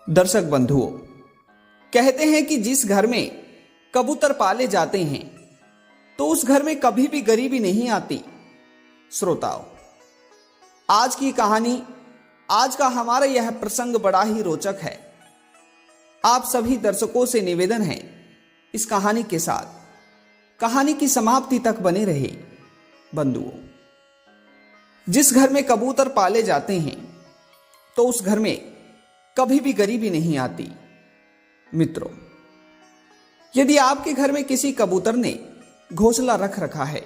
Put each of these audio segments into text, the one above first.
दर्शक बंधुओं, कहते हैं कि जिस घर में कबूतर पाले जाते हैं तो उस घर में कभी भी गरीबी नहीं आती। श्रोताओं, आज की कहानी, आज का हमारा यह प्रसंग बड़ा ही रोचक है। आप सभी दर्शकों से निवेदन है, इस कहानी के साथ कहानी की समाप्ति तक बने रहे। बंधुओं, जिस घर में कबूतर पाले जाते हैं तो उस घर में कभी भी गरीबी नहीं आती। मित्रों, यदि आपके घर में किसी कबूतर ने घोंसला रख रखा है,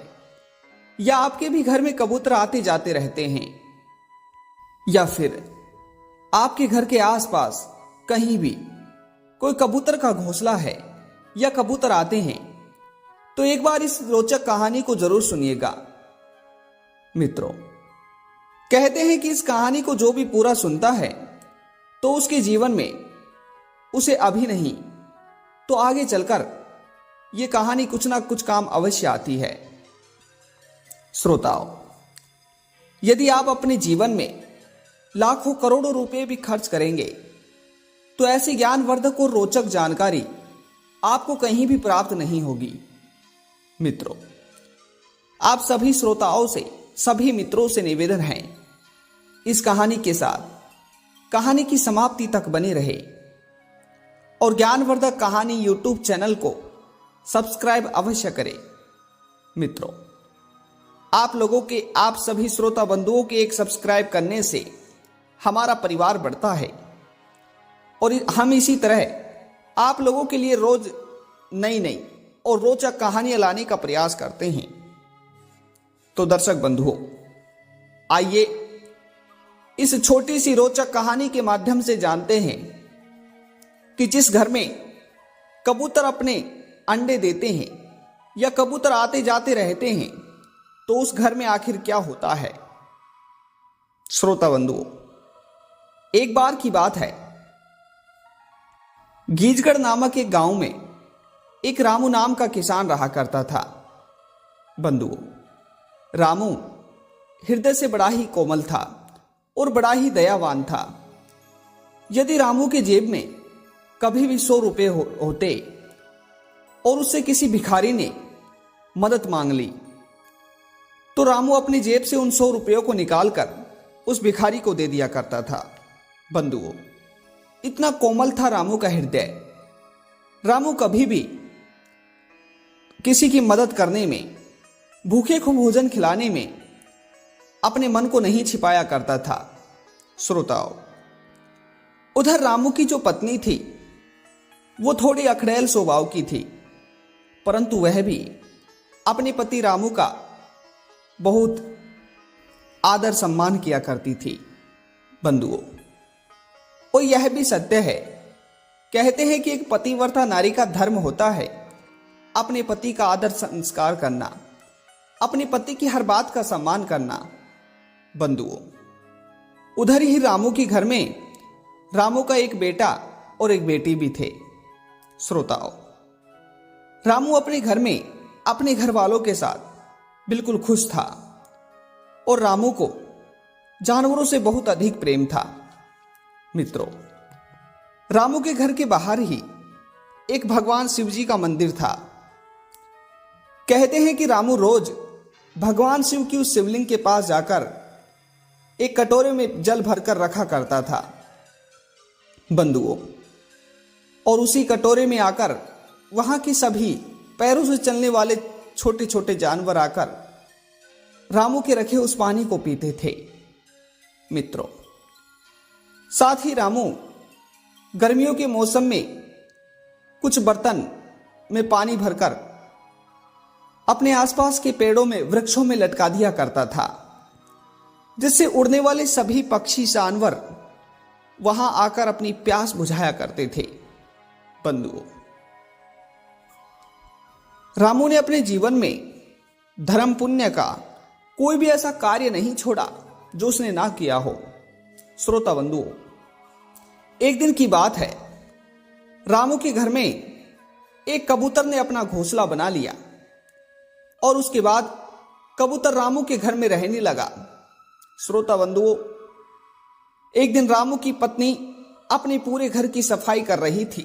या आपके भी घर में कबूतर आते जाते रहते हैं, या फिर आपके घर के आसपास कहीं भी कोई कबूतर का घोंसला है या कबूतर आते हैं, तो एक बार इस रोचक कहानी को जरूर सुनिएगा। मित्रों, कहते हैं कि इस कहानी को जो भी पूरा सुनता है तो उसके जीवन में उसे अभी नहीं तो आगे चलकर यह कहानी कुछ ना कुछ काम अवश्य आती है। श्रोताओं, यदि आप अपने जीवन में लाखों करोड़ों रुपए भी खर्च करेंगे तो ऐसी ज्ञानवर्धक और रोचक जानकारी आपको कहीं भी प्राप्त नहीं होगी। मित्रों, आप सभी श्रोताओं से, सभी मित्रों से निवेदन है, इस कहानी के साथ कहानी की समाप्ति तक बने रहे और ज्ञानवर्धक कहानी यूट्यूब चैनल को सब्सक्राइब अवश्य करें। मित्रों, आप लोगों के, आप सभी श्रोता बंधुओं के एक सब्सक्राइब करने से हमारा परिवार बढ़ता है और हम इसी तरह आप लोगों के लिए रोज नई नई और रोचक कहानियां लाने का प्रयास करते हैं। तो दर्शक बंधुओं, आइए इस छोटी सी रोचक कहानी के माध्यम से जानते हैं कि जिस घर में कबूतर अपने अंडे देते हैं या कबूतर आते जाते रहते हैं तो उस घर में आखिर क्या होता है। श्रोता बंधुओं, एक बार की बात है, गीजगढ़ नामक एक गांव में एक रामू नाम का किसान रहा करता था। बंधुओं, रामू हृदय से बड़ा ही कोमल था और बड़ा ही दयावान था। यदि रामू के जेब में कभी भी 100 रुपए होते और उससे किसी भिखारी ने मदद मांग ली तो रामू अपनी जेब से उन 100 रुपयों को निकालकर उस भिखारी को दे दिया करता था। बंधुओं, इतना कोमल था रामू का हृदय। रामू कभी भी किसी की मदद करने में, भूखे को भोजन खिलाने में अपने मन को नहीं छिपाया करता था। श्रोताओं, उधर रामू की जो पत्नी थी वो थोड़ी अखड़ेल स्वभाव की थी, परंतु वह भी अपने पति रामू का बहुत आदर सम्मान किया करती थी। बंधुओं, और यह भी सत्य है, कहते हैं कि एक पतिव्रता नारी का धर्म होता है अपने पति का आदर संस्कार करना, अपने पति की हर बात का सम्मान करना। बंधुओं, उधर ही रामू के घर में रामू का एक बेटा और एक बेटी भी थे। श्रोताओं, रामू अपने घर में अपने घर वालों के साथ बिल्कुल खुश था और रामू को जानवरों से बहुत अधिक प्रेम था। मित्रों, रामू के घर के बाहर ही एक भगवान शिव जी का मंदिर था। कहते हैं कि रामू रोज भगवान शिव की उस शिवलिंग के पास जाकर एक कटोरे में जल भरकर रखा करता था। बंधुओं, और उसी कटोरे में आकर वहां के सभी पैरों से चलने वाले छोटे छोटे जानवर आकर रामू के रखे उस पानी को पीते थे। मित्रों, साथ ही रामू गर्मियों के मौसम में कुछ बर्तन में पानी भरकर अपने आसपास के पेड़ों में, वृक्षों में लटका दिया करता था, जिससे उड़ने वाले सभी पक्षी जानवर वहां आकर अपनी प्यास बुझाया करते थे। बंधुओं, रामू ने अपने जीवन में धर्म पुण्य का कोई भी ऐसा कार्य नहीं छोड़ा जो उसने ना किया हो। श्रोता बंधुओं, एक दिन की बात है, रामू के घर में एक कबूतर ने अपना घोंसला बना लिया और उसके बाद कबूतर रामू के घर में रहने लगा। श्रोता बंधुओं, एक दिन रामू की पत्नी अपने पूरे घर की सफाई कर रही थी।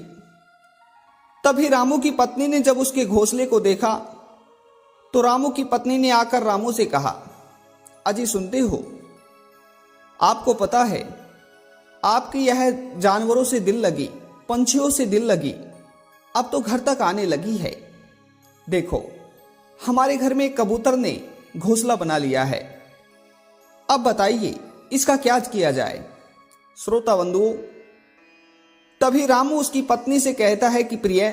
तभी रामू की पत्नी ने जब उसके घोंसले को देखा तो रामू की पत्नी ने आकर रामू से कहा, अजी सुनते हो, आपको पता है आपकी यह जानवरों से दिल लगी, पंछियों से दिल लगी अब तो घर तक आने लगी है। देखो हमारे घर में एक कबूतर ने घोंसला बना लिया है। अब बताइए इसका क्या किया जाए। श्रोता बंधुओं, तभी रामू उसकी पत्नी से कहता है कि प्रिय,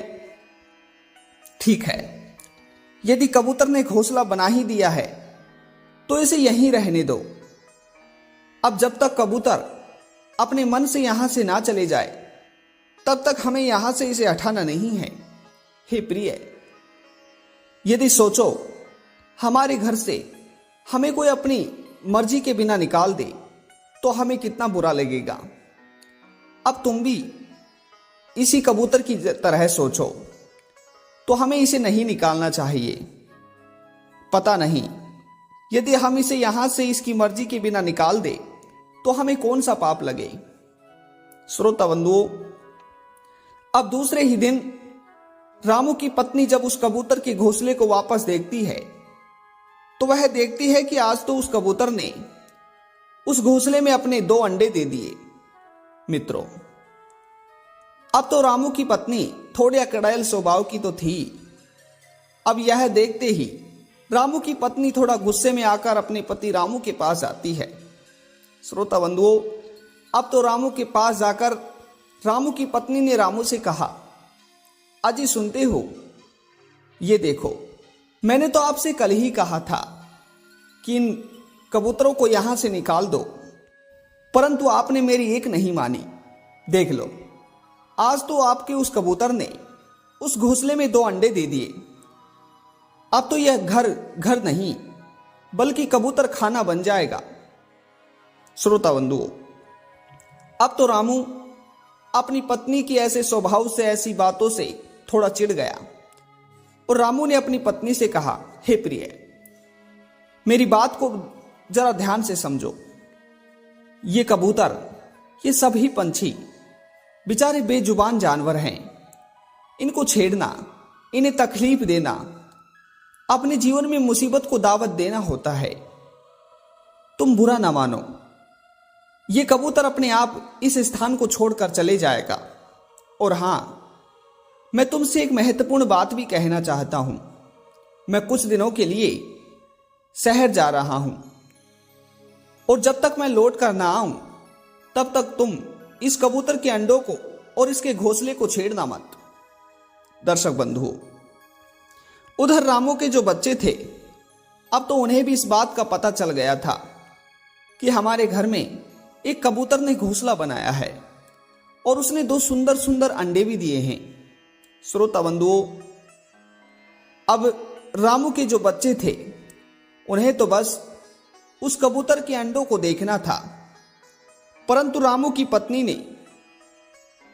ठीक है, यदि कबूतर ने घोंसला बना ही दिया है तो इसे यहीं रहने दो। अब जब तक कबूतर अपने मन से यहां से ना चले जाए तब तक हमें यहां से इसे हटाना नहीं है। हे प्रिय, यदि सोचो हमारे घर से हमें कोई अपनी मर्जी के बिना निकाल दे तो हमें कितना बुरा लगेगा। अब तुम भी इसी कबूतर की तरह सोचो तो हमें इसे नहीं निकालना चाहिए। पता नहीं यदि हम इसे यहां से इसकी मर्जी के बिना निकाल दे तो हमें कौन सा पाप लगे। श्रोता बंधुओं, अब दूसरे ही दिन रामू की पत्नी जब उस कबूतर के घोंसले को वापस देखती है तो वह देखती है कि आज तो उस कबूतर ने उस घोंसले में अपने 2 अंडे दे दिए। मित्रों, अब तो रामू की पत्नी थोड़े अकड़ायल स्वभाव की तो थी। अब यह देखते ही रामू की पत्नी थोड़ा गुस्से में आकर अपने पति रामू के पास आती है। श्रोता बंधुओं, अब तो रामू के पास जाकर रामू की पत्नी ने रामू से कहा, अजी सुनते हो, ये देखो, मैंने तो आपसे कल ही कहा था कि इन कबूतरों को यहां से निकाल दो, परंतु आपने मेरी एक नहीं मानी। देख लो, आज तो आपके उस कबूतर ने उस घोंसले में 2 अंडे दे दिए। अब तो यह घर नहीं बल्कि कबूतर खाना बन जाएगा। श्रोता बंधुओं, अब तो रामू अपनी पत्नी की ऐसे स्वभाव से, ऐसी बातों से थोड़ा चिढ़ गया और रामू ने अपनी पत्नी से कहा, हे प्रिय, मेरी बात को जरा ध्यान से समझो। ये कबूतर, ये सभी पंछी बेचारे बेजुबान जानवर हैं। इनको छेड़ना, इन्हें तकलीफ देना, अपने जीवन में मुसीबत को दावत देना होता है। तुम बुरा ना मानो, ये कबूतर अपने आप इस स्थान को छोड़कर चले जाएगा। और हां, मैं तुमसे एक महत्वपूर्ण बात भी कहना चाहता हूं। मैं कुछ दिनों के लिए शहर जा रहा हूं और जब तक मैं लौट कर ना आऊं तब तक तुम इस कबूतर के अंडों को और इसके घोंसले को छेड़ना मत। दर्शक बंधुओं, उधर रामू के जो बच्चे थे, अब तो उन्हें भी इस बात का पता चल गया था कि हमारे घर में एक कबूतर ने घोंसला बनाया है और उसने 2 सुंदर सुंदर अंडे भी दिए हैं। श्रोता बंधुओं, अब रामू के जो बच्चे थे उन्हें तो बस उस कबूतर के अंडों को देखना था, परंतु रामू की पत्नी ने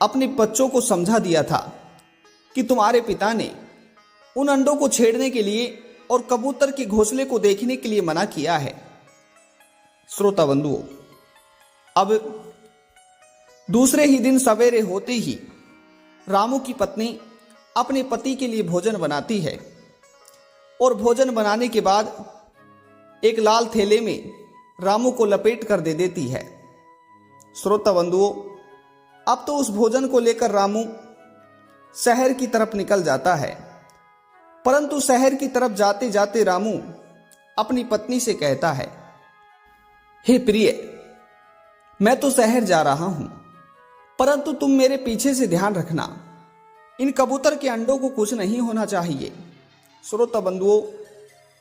अपने बच्चों को समझा दिया था कि तुम्हारे पिता ने उन अंडों को छेड़ने के लिए और कबूतर के घोंसले को देखने के लिए मना किया है। श्रोता बंधुओं, अब दूसरे ही दिन सवेरे होते ही रामू की पत्नी अपने पति के लिए भोजन बनाती है और भोजन बनाने के बाद एक लाल थैले में रामू को लपेट कर दे देती है। श्रोता बंधुओं, अब तो उस भोजन को लेकर रामू शहर की तरफ निकल जाता है, परंतु शहर की तरफ जाते जाते रामू अपनी पत्नी से कहता है, हे प्रिय, मैं तो शहर जा रहा हूं, परंतु तुम मेरे पीछे से ध्यान रखना, इन कबूतर के अंडों को कुछ नहीं होना चाहिए। श्रोता बंधुओं,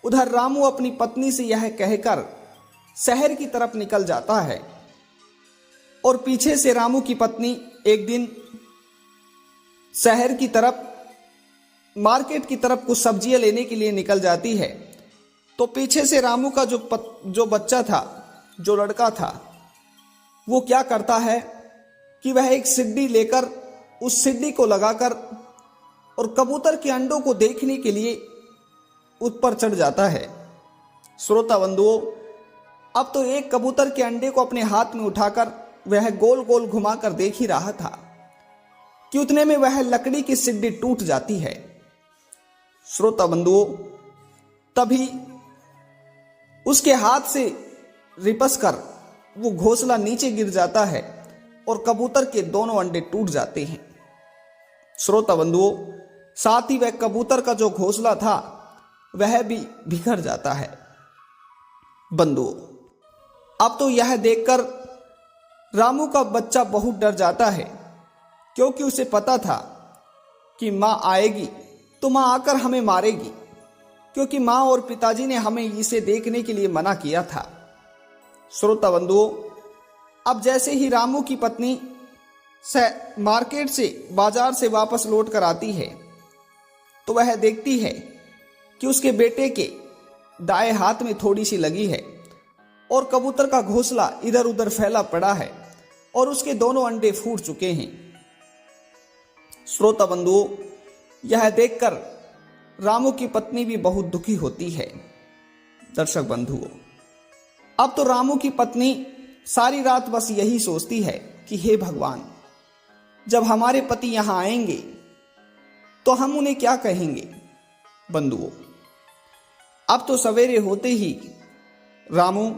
उधर रामू अपनी पत्नी से यह कहकर शहर की तरफ निकल जाता है और पीछे से रामू की पत्नी एक दिन शहर की तरफ, मार्केट की तरफ कुछ सब्जियां लेने के लिए निकल जाती है। तो पीछे से रामू का जो बच्चा था, जो लड़का था, वो क्या करता है कि वह एक सिड्डी लेकर उस सिड्डी को लगाकर और कबूतर के अंडों को देखने के लिए उस पर चढ़ जाता है। श्रोता बंधुओं, अब तो एक कबूतर के अंडे को अपने हाथ में उठाकर वह गोल गोल घुमाकर देख ही रहा था कि उतने में वह लकड़ी की सिड्डी टूट जाती है। श्रोता बंधुओं, तभी उसके हाथ से रिपस कर वो घोंसला नीचे गिर जाता है और कबूतर के दोनों अंडे टूट जाते हैं। श्रोता बंधुओं, साथ ही वह कबूतर का जो घोंसला था वह भी बिखर जाता है। बंधुओं, अब तो यह देखकर रामू का बच्चा बहुत डर जाता है, क्योंकि उसे पता था कि माँ आएगी तो माँ आकर हमें मारेगी, क्योंकि माँ और पिताजी ने हमें इसे देखने के लिए मना किया था। श्रोता बंधुओं, अब जैसे ही रामू की पत्नी मार्केट से बाजार से वापस लौट कर आती है तो वह देखती है कि उसके बेटे के दाएं हाथ में थोड़ी सी लगी है और कबूतर का घोंसला इधर उधर फैला पड़ा है और उसके दोनों अंडे फूट चुके हैं। श्रोता बंधुओं, यह देखकर रामू की पत्नी भी बहुत दुखी होती है। दर्शक बंधुओं, अब तो रामू की पत्नी सारी रात बस यही सोचती है कि हे भगवान, जब हमारे पति यहां आएंगे तो हम उन्हें क्या कहेंगे। बंधुओं, अब तो सवेरे होते ही रामू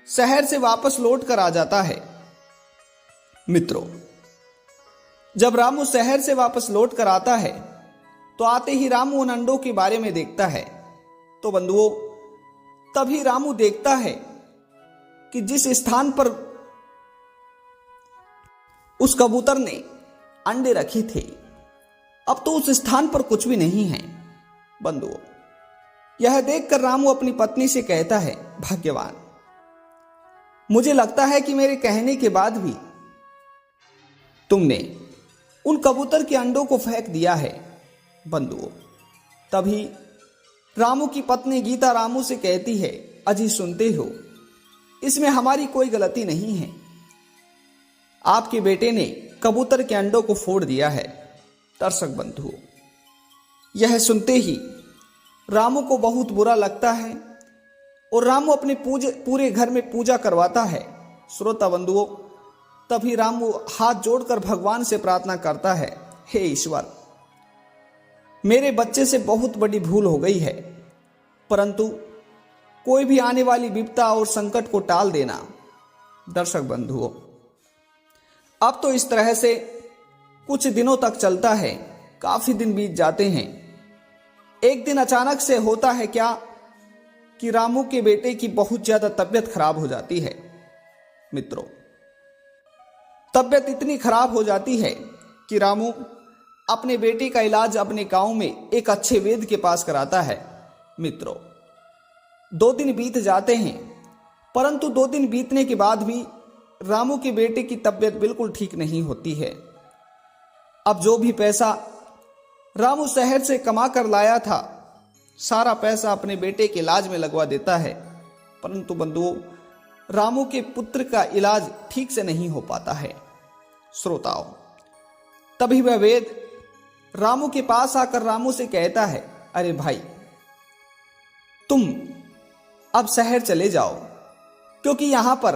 शहर से वापस लौट कर आ जाता है। मित्रों, जब रामू शहर से वापस लौट कर आता है तो आते ही रामू उन अंडों के बारे में देखता है। तो बंधुओं, तभी रामू देखता है कि जिस स्थान पर उस कबूतर ने अंडे रखे थे, अब तो उस स्थान पर कुछ भी नहीं है। बंधुओं, यह देखकर रामू अपनी पत्नी से कहता है, भाग्यवान, मुझे लगता है कि मेरे कहने के बाद भी तुमने उन कबूतर के अंडों को फेंक दिया है। बंधुओं, तभी रामू की पत्नी गीता रामू से कहती है, अजी सुनते हो, इसमें हमारी कोई गलती नहीं है। आपके बेटे ने कबूतर के अंडों को फोड़ दिया है। दर्शक बंधुओं, यह सुनते ही रामू को बहुत बुरा लगता है और रामू अपने पूरे घर में पूजा करवाता है। श्रोता बंधुओं, तभी रामू हाथ जोड़कर भगवान से प्रार्थना करता है, हे ईश्वर, मेरे बच्चे से बहुत बड़ी भूल हो गई है, परंतु कोई भी आने वाली विपदा और संकट को टाल देना। दर्शक बंधुओं, अब तो इस तरह से कुछ दिनों तक चलता है। काफी दिन बीत जाते हैं। एक दिन अचानक से होता है क्या कि रामू के बेटे की बहुत ज्यादा तबीयत खराब हो जाती है। मित्रों, तबीयत इतनी खराब हो जाती है कि रामू अपने बेटे का इलाज अपने गांव में एक अच्छे वैद्य के पास कराता है। मित्रों, 2 दिन बीत जाते हैं, परंतु 2 दिन बीतने के बाद भी रामू के बेटे की तबीयत बिल्कुल ठीक नहीं होती है। अब जो भी पैसा रामू शहर से कमा कर लाया था, सारा पैसा अपने बेटे के इलाज में लगवा देता है, परंतु बंधुओं, रामू के पुत्र का इलाज ठीक से नहीं हो पाता है। श्रोताओं, तभी वह वैद्य रामू के पास आकर रामू से कहता है, अरे भाई, तुम अब शहर चले जाओ, क्योंकि यहां पर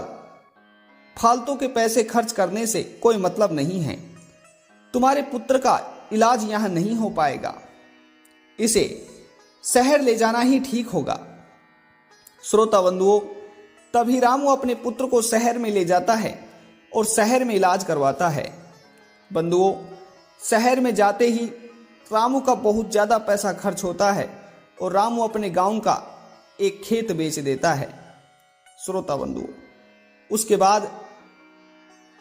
फालतू के पैसे खर्च करने से कोई मतलब नहीं है। तुम्हारे पुत्र का इलाज यहां नहीं हो पाएगा, इसे शहर ले जाना ही ठीक होगा। श्रोता बंधुओं, तभी रामू अपने पुत्र को शहर में ले जाता है और शहर में इलाज करवाता है। बंधुओं, शहर में जाते ही रामू का बहुत ज्यादा पैसा खर्च होता है और रामू अपने गांव का एक खेत बेच देता है। श्रोता बंधुओं, उसके बाद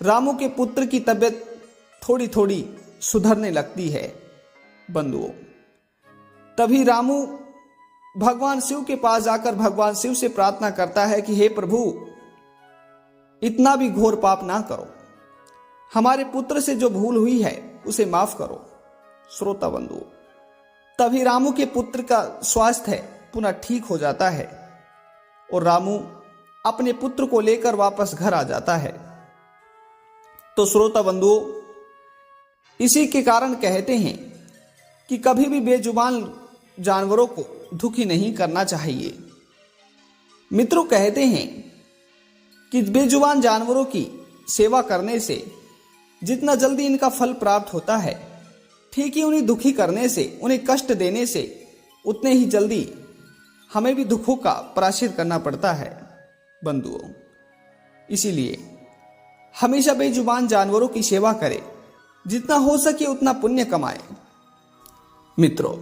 रामू के पुत्र की तबीयत थोड़ी थोड़ी सुधरने लगती है। बंधुओं, तभी रामू भगवान शिव के पास जाकर भगवान शिव से प्रार्थना करता है कि हे प्रभु, इतना भी घोर पाप ना करो, हमारे पुत्र से जो भूल हुई है उसे माफ करो। श्रोता बंधुओं, तभी रामू के पुत्र का स्वास्थ्य पुनः ठीक हो जाता है और रामू अपने पुत्र को लेकर वापस घर आ जाता है। तो श्रोता बंधुओं, इसी के कारण कहते हैं कि कभी भी बेजुबान जानवरों को दुखी नहीं करना चाहिए। मित्रों, कहते हैं कि बेजुबान जानवरों की सेवा करने से जितना जल्दी इनका फल प्राप्त होता है, ठीक ही उन्हें दुखी करने से, उन्हें कष्ट देने से उतने ही जल्दी हमें भी दुखों का प्रायश्चित करना पड़ता है बंधुओं। इसीलिए हमेशा बेजुबान जानवरों की सेवा करें, जितना हो सके उतना पुण्य कमाएं। मित्रों,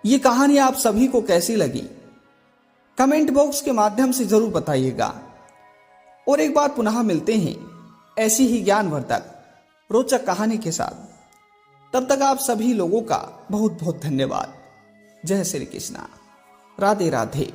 ये कहानी आप सभी को कैसी लगी कमेंट बॉक्स के माध्यम से जरूर बताइएगा। और एक बार पुनः मिलते हैं ऐसी ही ज्ञानवर्धक रोचक कहानी के साथ। तब तक आप सभी लोगों का बहुत बहुत धन्यवाद। जय श्री कृष्णा। राधे राधे।